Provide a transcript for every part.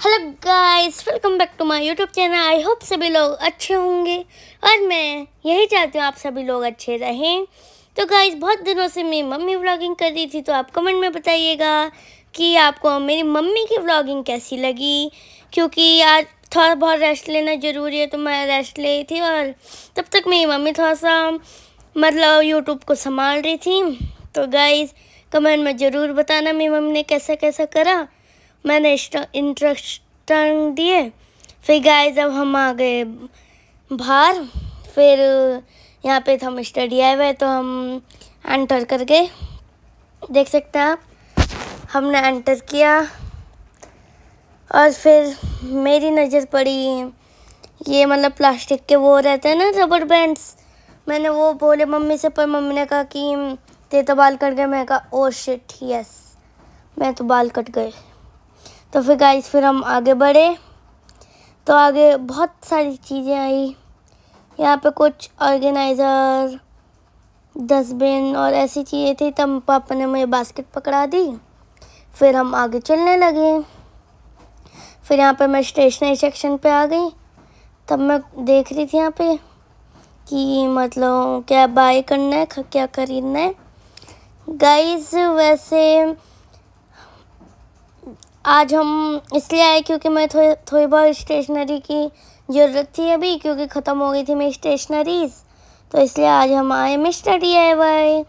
Hello guys, welcome back to my YouTube channel. I hope सभी लोग अच्छे होंगे और मैं यही चाहती हूँ आप सभी लोग अच्छे रहें। तो गाइस, बहुत दिनों से मेरी मम्मी व्लॉगिंग कर रही थी, तो आप कमेंट में बताइएगा कि आपको मेरी मम्मी की व्लॉगिंग कैसी लगी, क्योंकि आज थोड़ा बहुत रेस्ट लेना ज़रूरी है। तो मैं रेस्ट ले रही थी और तब तक मेरी मम्मी थोड़ा सा मतलब यूट्यूब को संभाल रही थी। तो गाइस, कमेंट में ज़रूर बताना मेरी मम्मी ने कैसा कैसा करा। मैंने इंट्रोडक्शन दिए, फिर गाइस अब हम आ गए बाहर। फिर यहाँ पे हम स्टडी आए हुए, तो हम एंटर कर गए। देख सकते हैं आप, हमने एंटर किया और फिर मेरी नज़र पड़ी ये मतलब प्लास्टिक के वो रहते हैं ना, रबड़ बैंड्स। मैंने वो बोले मम्मी से, पर मम्मी ने कहा कि ते तो बाल कट गए। मैंने कहा ओ शिट यस, मैं तो बाल कट गए। तो फिर गाइस फिर हम आगे बढ़े, तो आगे बहुत सारी चीज़ें आई। यहाँ पे कुछ ऑर्गेनाइज़र, डस्टबिन और ऐसी चीज़ें थी। तब पापा ने मुझे बास्केट पकड़ा दी। फिर हम आगे चलने लगे। फिर यहाँ पे मैं स्टेशनरी सेक्शन पे आ गई। तब मैं देख रही थी यहाँ पे कि मतलब क्या बाय करना है, क्या खरीदना है। गाइस वैसे आज हम इसलिए आए क्योंकि मैं थोड़ी बहुत स्टेशनरी की ज़रूरत थी अभी, क्योंकि ख़त्म हो गई थी मेरी स्टेशनरीज़। तो इसलिए आज हम आए मिस्टर DIY।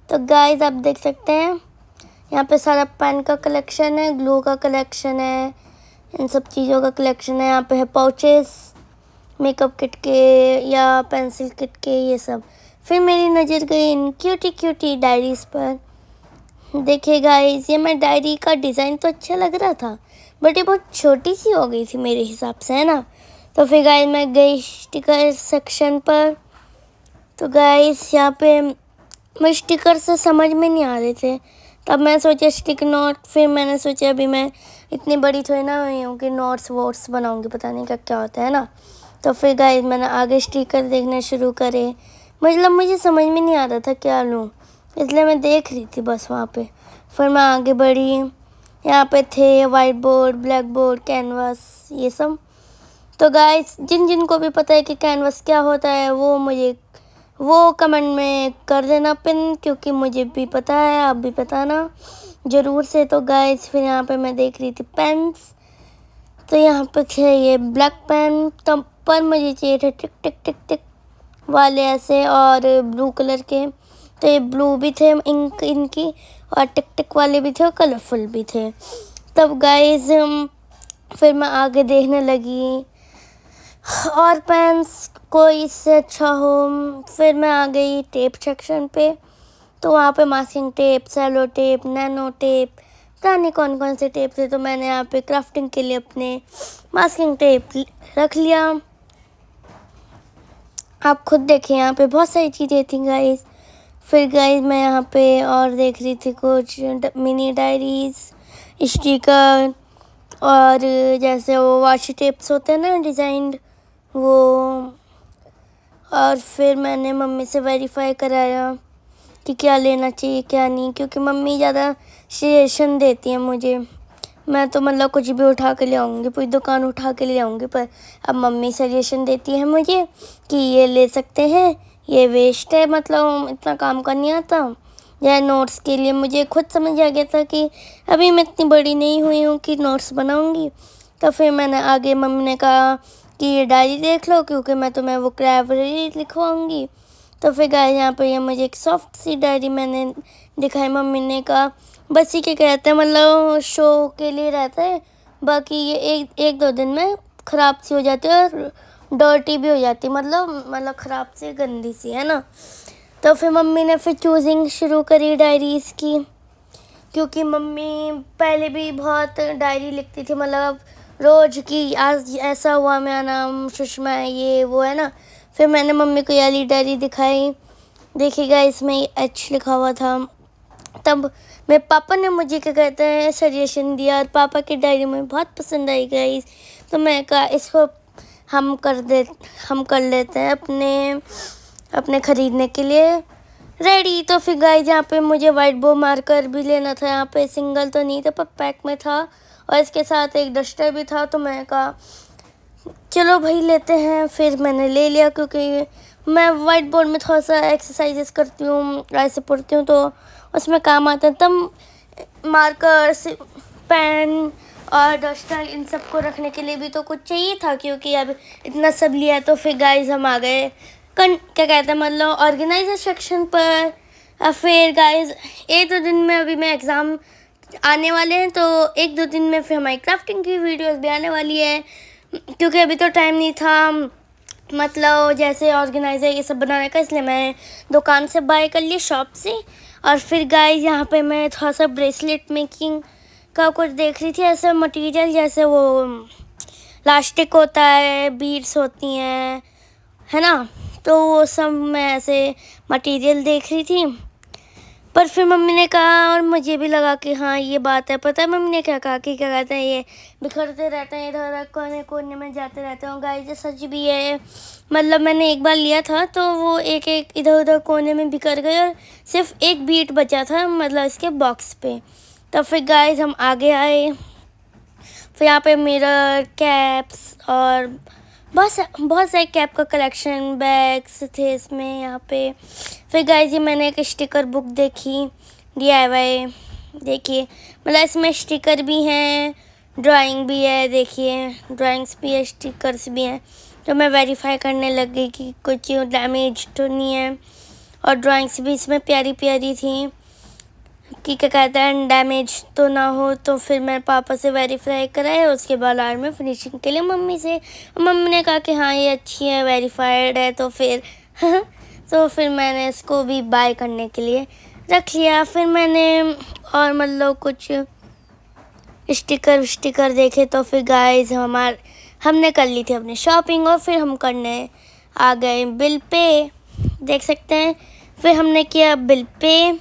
तो गाइस आप देख सकते हैं यहाँ पे सारा पेन का कलेक्शन है, ग्लू का कलेक्शन है, इन सब चीज़ों का कलेक्शन है। यहाँ पे है पाउचेस मेकअप किट के या पेंसिल किट के, ये सब। फिर मेरी नज़र गई इन क्यूटी क्यूटी डायरीज़ पर। देखिए गाइस, ये मैं डायरी का डिज़ाइन तो अच्छा लग रहा था, बट ये बहुत छोटी सी हो गई थी मेरे हिसाब से, है ना। तो फिर गाइस मैं गई स्टिकर सेक्शन पर। तो गाइस यहाँ पे मैं स्टिकर से समझ में नहीं आ रहे थे। तब मैं सोचा स्टिक नोट। फिर मैंने सोचा अभी मैं इतनी बड़ी थोड़ी ना हुई हूँ कि नोट्स वोट्स बनाऊँगी, पता नहीं क्या होता है ना। तो फिर गाइस मैंने आगे स्टिकर देखने शुरू करे। मतलब मुझे समझ में नहीं आ रहा था क्या लूँ, इसलिए मैं देख रही थी बस वहाँ पे। फिर मैं आगे बढ़ी। यहाँ पे थे white board, black board, canvas, ये सब। तो गाइस जिन को भी पता है कि कैनवास क्या होता है, वो कमेंट में कर देना पिन, क्योंकि मुझे भी पता है, आप भी बताना ज़रूर से। तो गाइस फिर यहाँ पे मैं देख रही थी पेन्स। तो यहाँ पे थे ये ब्लैक पेन, तब पर मुझे चाहिए थे टिक टिक टिक टिक वाले ऐसे, और ब्लू कलर के। तो ये ब्लू भी थे इंक इनकी, और टिक टिक वाले भी थे और कलरफुल भी थे। तब गाइस फिर मैं आगे देखने लगी और पेन्स कोई इससे अच्छा हो। फिर मैं आ गई टेप सेक्शन पे। तो वहाँ पे masking tape, cello tape, nano tape, पता नहीं कौन कौन से टेप थे। तो मैंने यहाँ पे क्राफ्टिंग के लिए अपने मास्किंग टेप रख लिया। आप खुद देखिए, यहाँ पे बहुत सारी चीज़ें थी गाइस। फिर गाइस मैं यहाँ पे और देख रही थी कुछ मिनी डायरीज, स्टिकर, और जैसे वो वाशी टेप्स होते हैं ना डिज़ाइंड, वो। और फिर मैंने मम्मी से वेरीफाई कराया कि क्या लेना चाहिए क्या नहीं, क्योंकि मम्मी ज़्यादा सजेशन देती हैं मुझे। मैं तो मतलब कुछ भी उठा के ले आऊँगी, पूरी दुकान उठा के ले आऊँगी, पर अब मम्मी सजेशन देती है मुझे कि ये ले सकते हैं, ये वेस्ट है, मतलब इतना काम का नहीं आता। या नोट्स के लिए मुझे खुद समझ आ गया था कि अभी मैं इतनी बड़ी नहीं हुई हूँ कि नोट्स बनाऊँगी। तो फिर मैंने आगे मम्मी ने कहा कि ये डायरी देख लो, क्योंकि मैं तुम्हें वो क्रेवरी लिखवाऊँगी। तो फिर गाइस यहाँ पर ये मुझे एक सॉफ्ट सी डायरी मैंने दिखाई। मम्मी ने कहा बस ये क्या कहते हैं, मतलब शो के लिए रहता है, बाकी ये एक दो दिन में ख़राब सी हो जाती है और डर्टी भी हो जाती है, मतलब ख़राब सी गंदी सी, है ना। तो फिर मम्मी ने फिर चूजिंग शुरू करी डायरीज़ की, क्योंकि मम्मी पहले भी बहुत डायरी लिखती थी, मतलब रोज़ की आज ऐसा हुआ, मेरा नाम सुषमा है, ये वो, है ना। फिर मैंने मम्मी को ये वाली डायरी दिखाई। देखिएगा इसमें H लिखा हुआ था। तब मेरे पापा ने मुझे क्या कहते हैं सजेशन दिया, और पापा की डायरी मुझे बहुत पसंद आई गई। तो मैं कहा इसको हम कर लेते हैं अपने ख़रीदने के लिए रेडी। तो फिर गाइस यहाँ पे मुझे वाइट बोर्ड मार्कर भी लेना था। यहाँ पे सिंगल तो नहीं था पर पैक में था, और इसके साथ एक डस्टर भी था, तो मैंने कहा चलो भाई लेते हैं। फिर मैंने ले लिया, क्योंकि मैं वाइट बोर्ड में थोड़ा सा एक्सरसाइजेस करती हूँ, ऐसे पढ़ती हूँ, तो उसमें काम आता है। तब मार्कर, पेन और डस्टर इन सब को रखने के लिए भी तो कुछ चाहिए था, क्योंकि अब इतना सब लिया। तो फिर गाइस हम आ गए क्या कहते हैं, मतलब ऑर्गेनाइजर सेक्शन पर। फिर गाइस 1-2 दिन में अभी मैं एग्ज़ाम आने वाले हैं, तो 1-2 दिन में फिर हमारी क्राफ्टिंग की वीडियोस भी आने वाली है, क्योंकि अभी तो टाइम नहीं था, मतलब जैसे ऑर्गेनाइज़र ये सब बनाने का, इसलिए मैं दुकान से बाय कर लिए, शॉप से। और फिर गाइस यहाँ पे मैं थोड़ा सा ब्रेसलेट मेकिंग का कुछ देख रही थी, ऐसे मटेरियल जैसे वो लास्टिक होता है, बीड्स होती हैं, है ना, तो वो सब मैं ऐसे मटेरियल देख रही थी। पर फिर मम्मी ने कहा, और मुझे भी लगा कि हाँ ये बात है। पता है मम्मी ने क्या कहा कि क्या कहते हैं, ये बिखरते रहते हैं, इधर उधर कोने कोने में जाते रहते हैं। गाइस ये सच भी है, मतलब मैंने एक बार लिया था तो वो एक एक इधर उधर कोने में बिखर गए, और सिर्फ एक बीट बचा था, मतलब इसके बॉक्स पे। तो फिर गाइस हम आगे आए, फिर यहाँ पे मिरर, कैप्स और बहुत सारे कैप का कलेक्शन, बैग्स थे इसमें यहाँ पे। फिर गाइस ये मैंने एक स्टिकर बुक देखी, DIY। देखिए, मतलब इसमें स्टिकर भी हैं, ड्राइंग भी है, देखिए ड्राइंग्स भी है, स्टिकर्स भी हैं। तो मैं वेरीफाई करने लग गई कि कुछ डैमेज तो नहीं है, और ड्राइंग्स भी इसमें प्यारी प्यारी थी कि क्या कहते हैं डैमेज तो ना हो। तो फिर मैं पापा से वेरीफाई कराया, उसके बाद आर में फिनिशिंग के लिए मम्मी से। मम्मी ने कहा कि हाँ ये अच्छी है, वेरीफाइड है, तो फिर तो फिर मैंने इसको भी बाय करने के लिए रख लिया। फिर मैंने और मतलब कुछ स्टिकर देखे, तो फिर गाइस हमने कर ली थी अपनी शॉपिंग, और फिर हम करने आ गए बिल पे, देख सकते हैं। फिर हमने किया बिल पे,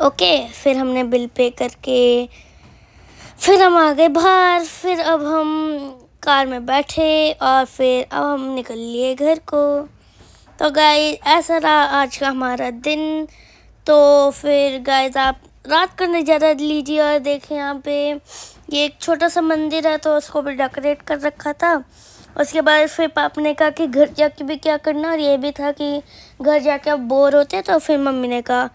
ओके। फिर हमने बिल पे करके फिर हम आ गए बाहर। फिर अब हम कार में बैठे, और फिर अब हम निकल लिए घर को। तो गाइस ऐसा रहा आज का हमारा दिन। तो फिर गाइस आप रात का नज़ारा लीजिए, और देखें यहाँ पे ये एक छोटा सा मंदिर है, तो उसको भी डेकोरेट कर रखा था। उसके बाद फिर पापा ने कहा कि घर जाके भी क्या करना, और ये भी था कि घर जाके अब बोर होते, तो फिर मम्मी ने कहा